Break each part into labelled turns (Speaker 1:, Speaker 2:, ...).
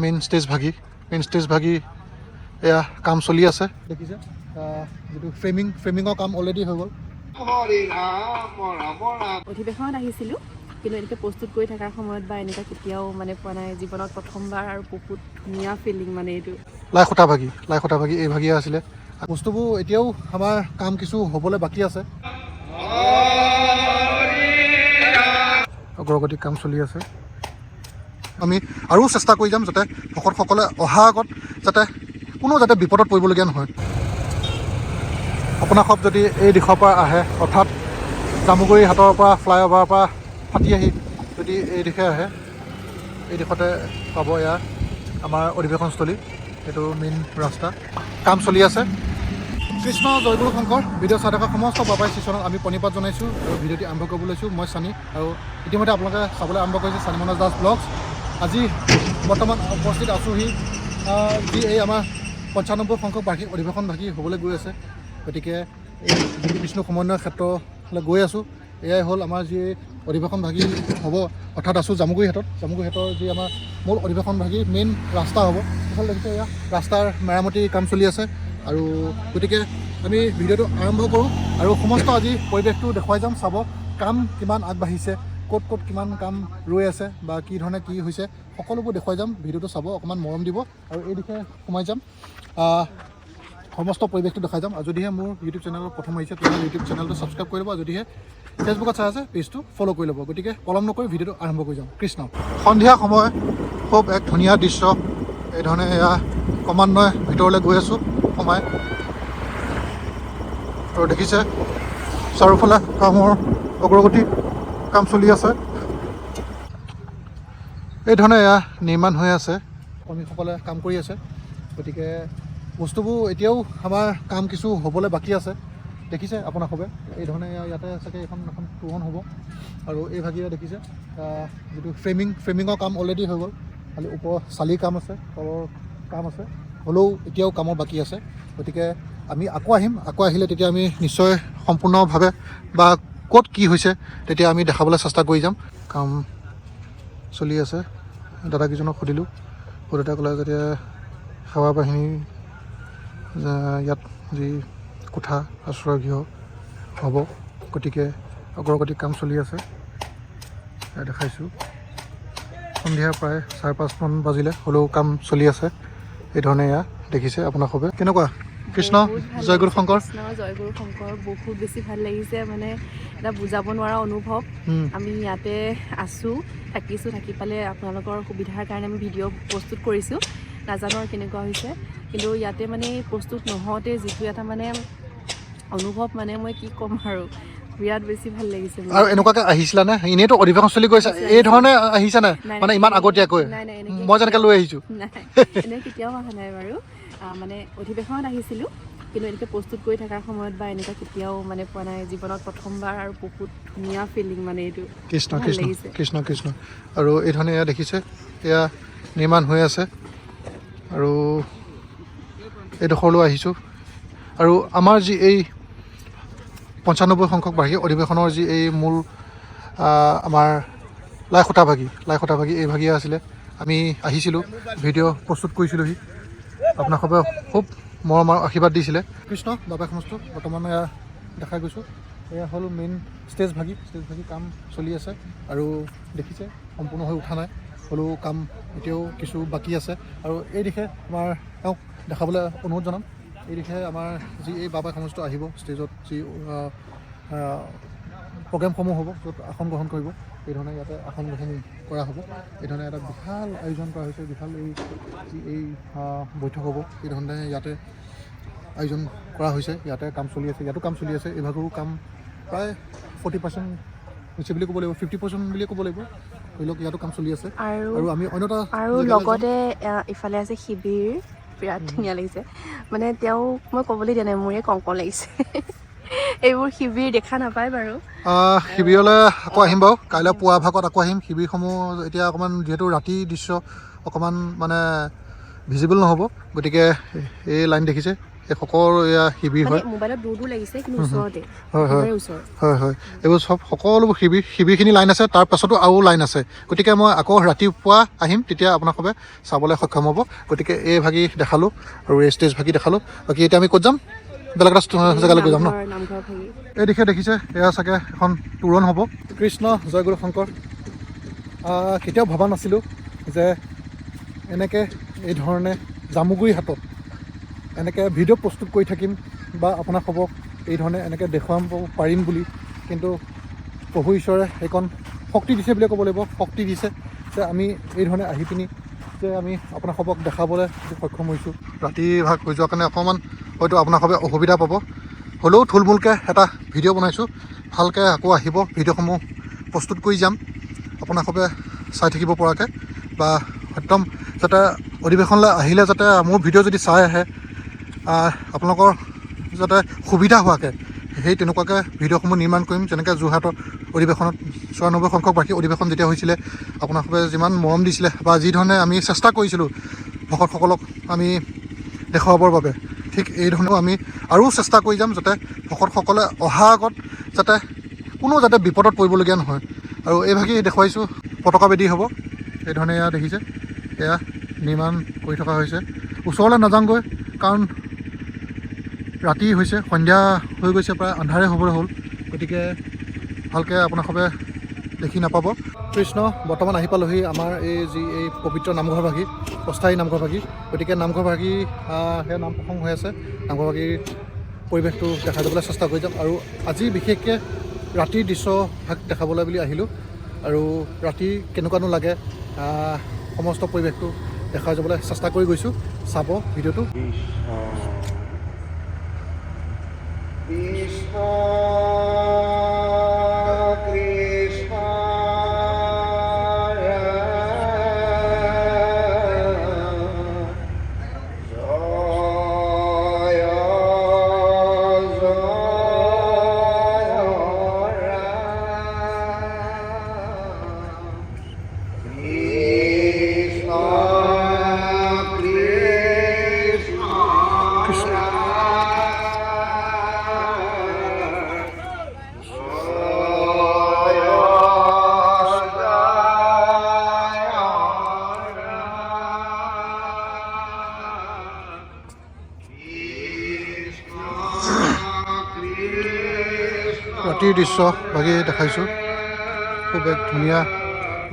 Speaker 1: Main stage ভাগি এয়া কাম চলি আছে দেখিছে যেটো ফ্ৰেমিঙৰ কাম অলৰেডি হৈ গ'ল
Speaker 2: অধিৱেশনত আহিছিলোঁ কিন্তু এনেকৈ প্ৰস্তুত কৰি থকাৰ সময়ত বা এনেকুৱা কেতিয়াও মানে পোৱা নাই জীৱনত প্ৰথমবাৰ আৰু বহুত ধুনীয়া ফিলিং মানে এইটো
Speaker 1: লাই খুঁটা ভাগি এই ভাগিয়ে আছিলে বস্তুবোৰ এতিয়াও আমাৰ কাম কিছু হ'বলৈ বাকী আছে অগ্ৰগতিৰ কাম চলি আছে আমি আৰু চেষ্টা কৰি যাম যাতে ভকতসকলে অহা আগত যাতে কোনো যাতে বিপদত পৰিবলগীয়া নহয় আপোনাৰ সব যদি এই দিশৰ পৰা আহে অৰ্থাৎ জামুগুৰি হাটৰ পৰা ফ্লাইঅভাৰৰ পৰা ফাটি আহি যদি এই দিশে আহে এই দিশতে পাব এয়া আমাৰ অধিৱেশনস্থলী এইটো মেইন ৰাস্তা কাম চলি আছে কৃষ্ণ জয়গুৰু শংকৰ ভিডিঅ' চাই থকা সমস্ত বাবাই শিষ্যনক আমি প্ৰণিপাত জনাইছোঁ আৰু ভিডিঅ'টি আৰম্ভ কৰিব লৈছোঁ মই চানি আৰু ইতিমধ্যে আপোনালোকে চাবলৈ আৰম্ভ কৰিছে চানি মনোজ দাস ব্লগছ আজি বৰ্তমান উপস্থিত আছোঁহি যি এই আমাৰ 95 সংখ্যক বাৰ্ষিক অধিৱেশন ভাগি হ'বলৈ গৈ আছে গতিকে এই জ্যোতি বিষ্ণু সমন্বয় ক্ষেত্ৰলৈ গৈ আছোঁ এয়াই হ'ল আমাৰ যি অধিৱেশন ভাগি হ'ব অৰ্থাৎ আছোঁ জামুগুৰি হাটৰ যি আমাৰ মূল অধিৱেশন ভাগি মেইন ৰাস্তা হ'ব এইফালে দেখিছে এয়া ৰাস্তাৰ মেৰামতি কাম চলি আছে আৰু গতিকে আমি ভিডিঅ'টো আৰম্ভ কৰোঁ আৰু সমস্ত আজি পৰিৱেশটো দেখুৱাই যাম চাব কাম কিমান আগবাঢ়িছে ক'ত কিমান কাম ৰৈ আছে বা কি ধৰণে কি হৈছে সকলোবোৰ দেখুৱাই যাম ভিডিঅ'টো চাব অকণমান মৰম দিব আৰু এই দিশে সোমাই যাম সমস্ত পৰিৱেশটো দেখাই যাম আৰু যদিহে মোৰ ইউটিউব চেনেলত প্ৰথম আহিছে তেনেহ'লে ইউটিউব চেনেলটো ছাবস্ক্ৰাইব কৰি ল'ব আৰু যদিহে ফেচবুকত চাই আছে পেজটো ফ'ল' কৰি ল'ব গতিকে পলম নকৰি ভিডিঅ'টো আৰম্ভ কৰি যাম কৃষ্ণ সন্ধিয়া সময় খুব এক ধুনীয়া দৃশ্য এই ধৰণে এয়া ক্ৰমান্বয়ে ভিতৰলৈ গৈ আছোঁ সোমাই আৰু দেখিছে চাৰিওফালে কামৰ অগ্ৰগতি কাম চলি আছে এই ধৰণে এয়া নিৰ্মাণ হৈ আছে কৰ্মীসকলে কাম কৰি আছে গতিকে বস্তুবোৰ এতিয়াও আমাৰ কাম কিছু হ'বলৈ বাকী আছে দেখিছে আপোনাৰ সবে এই ধৰণে ইয়াতে চাগে এখন তোৰণ হ'ব আৰু এই ভাগিয়ে দেখিছে যিটো ফ্ৰেমিঙৰ কাম অলৰেডি হৈ গ'ল খালি ওপৰ চালিৰ কাম আছে তলৰ কাম আছে হ'লেও এতিয়াও কামৰ বাকী আছে গতিকে আমি আকৌ আহিলে তেতিয়া আমি নিশ্চয় সম্পূৰ্ণভাৱে বা ক'ত কি হৈছে তেতিয়া আমি দেখাবলৈ চেষ্টা কৰি যাম কাম চলি আছে দাদাকেইজনক সুধিলোঁ সুধোতে ক'লে যেতিয়া সেৱা বাহিনী ইয়াত যি কোঠা আশ্ৰয় গৃহ হ'ব গতিকে অগ্ৰগতিৰ কাম চলি আছে দেখাইছোঁ সন্ধিয়া প্ৰায় 5:30মান বাজিলে হ'লেও কাম চলি আছে এই ধৰণে এয়া দেখিছে আপোনাৰ সবে কেনেকুৱা কৃষ্ণ জয়গুৰু শংকৰ
Speaker 2: বহুত বেছি ভাল লাগিছে মানে এটা বুজাব নোৱাৰা অনুভৱ আমি ইয়াতে আছোঁ থাকি পালে আপোনালোকৰ সুবিধাৰ কাৰণে আমি ভিডিঅ' প্ৰস্তুত কৰিছোঁ নাজানো আৰু কেনেকুৱা হৈছে কিন্তু ইয়াতে মানে প্ৰস্তুত নহওঁতে যিটো এটা মানে অনুভৱ মানে মই কি ক'ম আৰু বিৰাট বেছি ভাল লাগিছে
Speaker 1: আৰু এনেকুৱাকৈ আহিছিলা নে এনেইতো অধিৱেশন চলি গৈছে এই ধৰণে আহিছা নে মানে ইমান আগতীয়াকৈ মই যেনেকৈ লৈ আহিছোঁ
Speaker 2: নাই এনে কেতিয়াও অহা নাই বাৰু মানে অধিৱেশনত আহিছিলোঁ কিন্তু এনেকৈ প্ৰস্তুত কৰি থকাৰ সময়ত বা এনেকুৱা কেতিয়াও মানে পোৱা নাই জীৱনত প্ৰথমবাৰ আৰু বহুত ধুনীয়া ফিলিং মানে এইটো
Speaker 1: কৃষ্ণ আৰু এই ধৰণে এয়া দেখিছে এয়া নিৰ্মাণ হৈ আছে আৰু এইডোখৰলৈ আহিছোঁ আৰু আমাৰ যি এই 95 সংখ্যক বাৰ্ষিক অধিৱেশনৰ যি এই মূল আমাৰ লাই খুঁটা ভাগি এই ভাগিয়ে আছিলে আমি আহিছিলোঁ ভিডিঅ' প্ৰস্তুত কৰিছিলোঁহি আপোনাৰ সবে খুব মৰম আৰু আশীৰ্বাদ দিছিলে কৃষ্ণ বাবাই সমস্ত বৰ্তমান এয়া দেখাই গৈছোঁ এয়া হ'ল মেইন ষ্টেজ ভাগি কাম চলি আছে আৰু দেখিছে সম্পূৰ্ণ হৈ উঠা নাই হ'লেও কাম এতিয়াও কিছু বাকী আছে আৰু এই দিশে আমাৰ তেওঁক দেখাবলৈ অনুৰোধ জনাম এই দিশে আমাৰ যি এই বাবাই সমস্ত আহিব ষ্টেজত যি প্ৰগ্ৰেমসমূহ হ'ব য'ত আসন গ্ৰহণ কৰিব এই ধৰণে ইয়াতে আসন গ্ৰহণ কৰা হ'ব এই ধৰণে এটা বিশাল আয়োজন কৰা হৈছে বিশাল এই বৈঠক হ'ব এই ধৰণে ইয়াতে আয়োজন কৰা হৈছে ইয়াতে কাম চলি আছে ইয়াতো কাম চলি আছে এইভাগৰো কাম প্ৰায় 40% হৈছে বুলি ক'ব লাগিব 50% বুলিয়ে ক'ব লাগিব ধৰি লওক ইয়াতো কাম চলি আছে আৰু আমি অন্যটা
Speaker 2: আৰু লগতে ইফালে আছে শিবিৰ বিৰাট ধুনীয়া লাগিছে মানে তেওঁক মই ক'বলৈ দিয়া নাই মোৰে কংকন লাগিছে এইবোৰ শিবিৰ দেখা নাপায় বাৰু
Speaker 1: শিবিৰলৈ আকৌ আহিম বাৰু কাইলৈ পুৱা ভাগত আকৌ আহিম শিবিৰসমূহ এতিয়া অকণমান যিহেতু ৰাতি দৃশ্য অকণমান মানে ভিজিবল নহ'ব গতিকে এই লাইন দেখিছে এই সকলো এয়া শিবিৰ হয়।
Speaker 2: মোবাইলত দূৰ দূৰ লাগিছে কিন্তু ওচৰতে।
Speaker 1: হয় হয় এইবোৰ চব সকলোবোৰ শিবিৰখিনি লাইন আছে, তাৰ পাছতো আৰু লাইন আছে। গতিকে মই আকৌ ৰাতিপুৱা আহিম, তেতিয়া আপোনালোকে চাবলৈ সক্ষম হ'ব। গতিকে এই ভাগি দেখালোঁ আৰু এই ষ্টেজ ভাগি দেখালোঁ। বাকী এতিয়া আমি ক'ত যাম? বেলেগ এটা জেগালৈ গৈ যাম ন। এই দিশে দেখিছে এয়া চাগে এখন তোৰণ হ'ব। কৃষ্ণ জয় গুৰু শংকৰ। কেতিয়াও ভবা নাছিলোঁ যে এনেকৈ এই ধৰণে জামুগুৰি হাটত এনেকৈ ভিডিঅ' প্ৰস্তুত কৰি থাকিম বা আপোনালোকক এই ধৰণে এনেকৈ দেখুৱাব পাৰিম বুলি। কিন্তু প্ৰভু ঈশ্বৰে এইকণ শক্তি দিছে বুলিয়ে ক'ব লাগিব। শক্তি দিছে যে আমি এই ধৰণে আহি পিনি যে আমি আপোনালোকক দেখাবলৈ সক্ষম হৈছোঁ। ৰাতি ভাগ হৈ যোৱাৰ কাৰণে অকণমান হয়তো আপোনালোকে অসুবিধা পাব, হ'লেও থুলমূলকৈ এটা ভিডিঅ' বনাইছোঁ। ভালকৈ আকৌ আহিব, ভিডিঅ'সমূহ প্ৰস্তুত কৰি যাম আপোনালোকে চাই থাকিব পৰাকৈ, বা একদম যাতে অধিৱেশনলৈ আহিলে যাতে মোৰ ভিডিঅ' যদি চাই আহে আপোনালোকৰ যাতে সুবিধা হোৱাকৈ সেই তেনেকুৱাকৈ ভিডিঅ'সমূহ নিৰ্মাণ কৰিম। যেনেকৈ যোৰহাটৰ অধিৱেশনত 94 সংখ্যক বাৰ্ষিক অধিৱেশন যেতিয়া হৈছিলে, আপোনালোকে যিমান মৰম দিছিলে বা যি ধৰণে আমি চেষ্টা কৰিছিলোঁ ভকতসকলক আমি দেখুৱাবৰ বাবে, ঠিক এই ধৰণেও আমি আৰু চেষ্টা কৰি যাম যাতে ভকতসকলে অহাৰ আগত যাতে কোনো যাতে বিপদত পৰিবলগীয়া নহয়। আৰু এইভাগেই দেখুৱাইছোঁ পতাকা বেদী হ'ব। এই ধৰণে এয়া দেখিছে এয়া নিৰ্মাণ কৰি থকা হৈছে। ওচৰলৈ নাযাওঁগৈ কাৰণ ৰাতি হৈছে, সন্ধিয়া হৈ গৈছে, প্ৰায় আন্ধাৰে হ'বলৈ হ'ল। গতিকে ভালকৈ আপোনালোকে দেখি নাপাব। কৃষ্ণ বৰ্তমান আহি পালোহি আমাৰ এই পবিত্ৰ নামঘৰভাগি, অস্থায়ী নামঘৰভাগি। গতিকে নামঘৰভাগি সেয়া নাম প্ৰসংগ হৈ আছে। নামঘৰভাগিৰ পৰিৱেশটো দেখা যাবলৈ চেষ্টা কৰি যাম। আৰু আজি বিশেষকৈ ৰাতিৰ দৃশ্যভাগ দেখাবলৈ বুলি আহিলোঁ। আৰু ৰাতি কেনেকুৱানো লাগে সমস্ত পৰিৱেশটো দেখাই যাবলৈ চেষ্টা কৰি গৈছোঁ। চাব ভিডিঅ'টো। ৰাতিৰ দৃশ্য ভাগি দেখাইছোঁ। খুব এক ধুনীয়া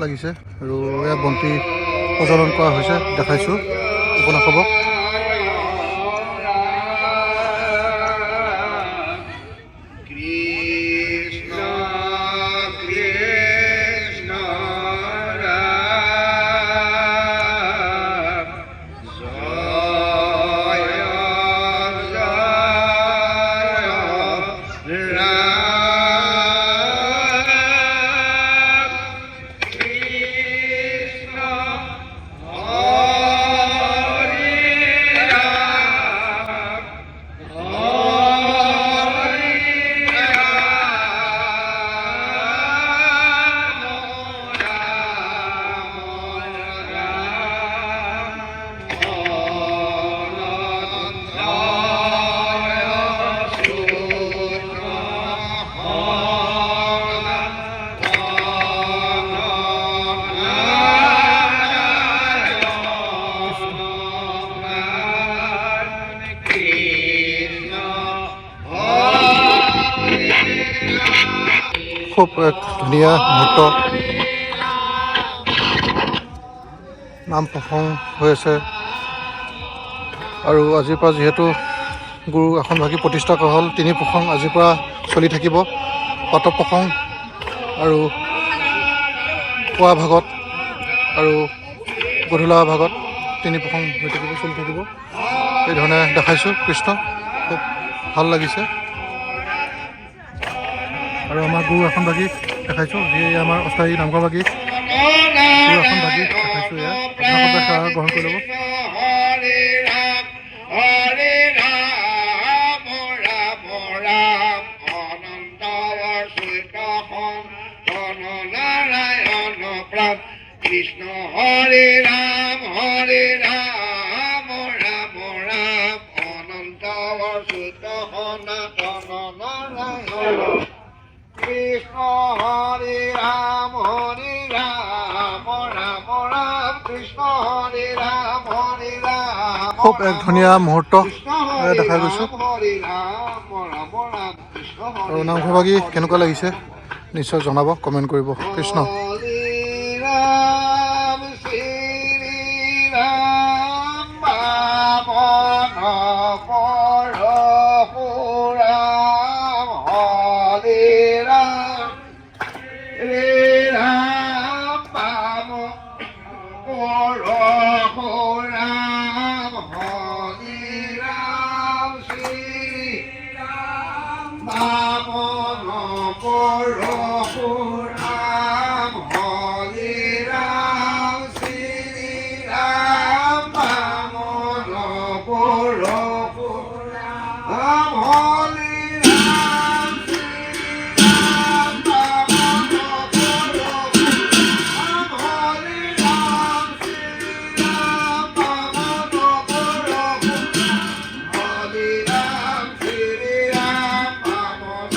Speaker 1: লাগিছে আৰু এয়া বন্তি প্ৰজ্বলন কৰা হৈছে দেখাইছোঁ আপোনালোকক। খুব এক ধুনীয়া মুহূৰ্ত নাম প্ৰসংগ হৈ আছে। আৰু আজিৰ পৰা যিহেতু গুৰু আসনভাগি প্ৰতিষ্ঠা কৰা হ'ল, তিনি প্ৰসংগ আজিৰ পৰা চলি থাকিব। প্ৰাতঃ প্ৰসংগ আৰু পুৱা ভাগত আৰু গধূলা ভাগত তিনি প্ৰসংগ হৈ থাকিব, চলি থাকিব। এই ধৰণে দেখাইছোঁ কৃষ্ণ, খুব ভাল লাগিছে। আৰু আমাৰ গুৰু আসনভাগি দেখাইছোঁ, যি আমাৰ অস্থায়ী নামঘৰভাগি গুৰু আসনভাগি দেখাইছোঁ। এয়া আপোনালোকে সেৱা গ্ৰহণ কৰি ল'ব।
Speaker 3: কৃষ্ণ হরে রাম রাম রাম রাম অনন্ত কৃষ্ণ হরে রাম রাম রাম কৃষ্ণ হরে রাম
Speaker 1: খুব এক ধুনীয়া মুহূৰ্ত দেখা গৈছোঁ আৰু নামঘৰভাগী কেনেকুৱা লাগিছে নিশ্চয় জনাব, কমেণ্ট কৰিব। কৃষ্ণ
Speaker 3: রাম শ্রী রাম বামন পরশুরাম হরে রাম বামন পরশুরাম হরে রাম শ্রী রাম বামন পরশুরাম হরে রাম শ্রী রাম বামন পরশুরাম হরে রাম শ্রী রাম বামন পরশুরাম হরে রাম শ্রী রাম বামন পরশুরাম হরে রাম শ্রী রাম বামন পরশুরাম হরে রাম শ্রী রাম বামন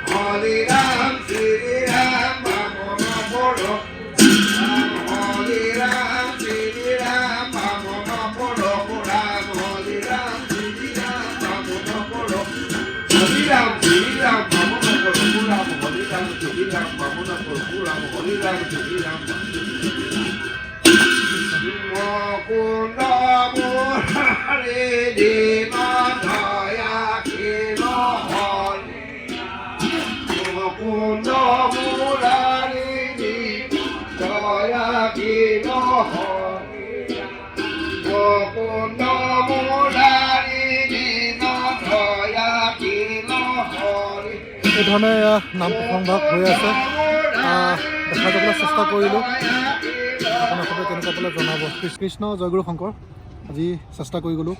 Speaker 3: হরে রাম শ্রী রাম বামন পরশুরাম হরে রাম শ্রী রাম বামন পরশুরাম হরে রাম শ্রী রাম বামন হরে রাম শ্রী রাম বামন পরশুরাম হরে রাম শ্রী রাম বামন পরশুরাম হরে রাম শ্রী রাম মুকুন্দ মুরারে দীন দয়া খিল হরে মুকুন্দ মুরারে দীন দয়া খিল হরে মুকুন্দ মুরারে দীন দয়া খিল হরে
Speaker 1: এইধৰণে নাম প্ৰসংগ হৈ আছে। দেখা যাবলৈ চেষ্টা কৰিলোঁ, আপোনালোকে কেনেকুৱা পালে জনাব। কৃষ্ণ জয়গুৰু শংকৰ। আজি চেষ্টা কৰি গ'লোঁ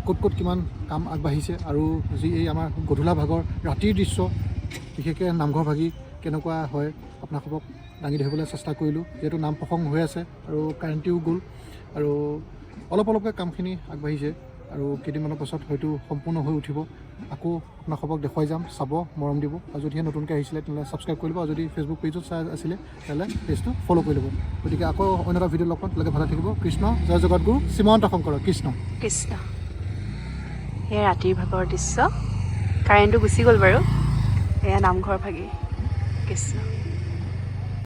Speaker 1: ক'ত ক'ত কিমান কাম আগবাঢ়িছে আৰু যি এই আমাৰ গধূলা ভাগৰ ৰাতিৰ দৃশ্য, বিশেষকৈ নামঘৰ ভাগি কেনেকুৱা হয় আপোনালোকক দাঙি ধৰিবলৈ চেষ্টা কৰিলোঁ। যিহেতু নাম প্ৰসংগ হৈ আছে আৰু কাৰেণ্টটিও গ'ল আৰু অলপ অলপকৈ কামখিনি আগবাঢ়িছে আৰু কেইদিনমানৰ পাছত হয়তো সম্পূৰ্ণ হৈ উঠিব। আকৌ আপোনালোকক দেখুৱাই যাম, চাব, মৰম দিব। আৰু যদিহে নতুনকৈ আহিছিলে তেনেহ'লে ছাবস্ক্ৰাইব কৰি ল'ব, আৰু যদি ফেচবুক পেজত চাই আছিলে তেনেহ'লে পেজটো ফ'ল' কৰি ল'ব। গতিকে আকৌ অন্য এটা ভিডিঅ' লগ পাম, তেনেকৈ ভালে থাকিব। কৃষ্ণ জয় জগতগুৰু শ্ৰীমন্ত শংকৰ। কৃষ্ণ
Speaker 2: কৃষ্ণ। সেয়া ৰাতিৰ ভাগৰ দৃশ্য, কাৰেণ্টটো গুচি গ'ল বাৰু। এয়া নামঘৰ ভাগি। কৃষ্ণ।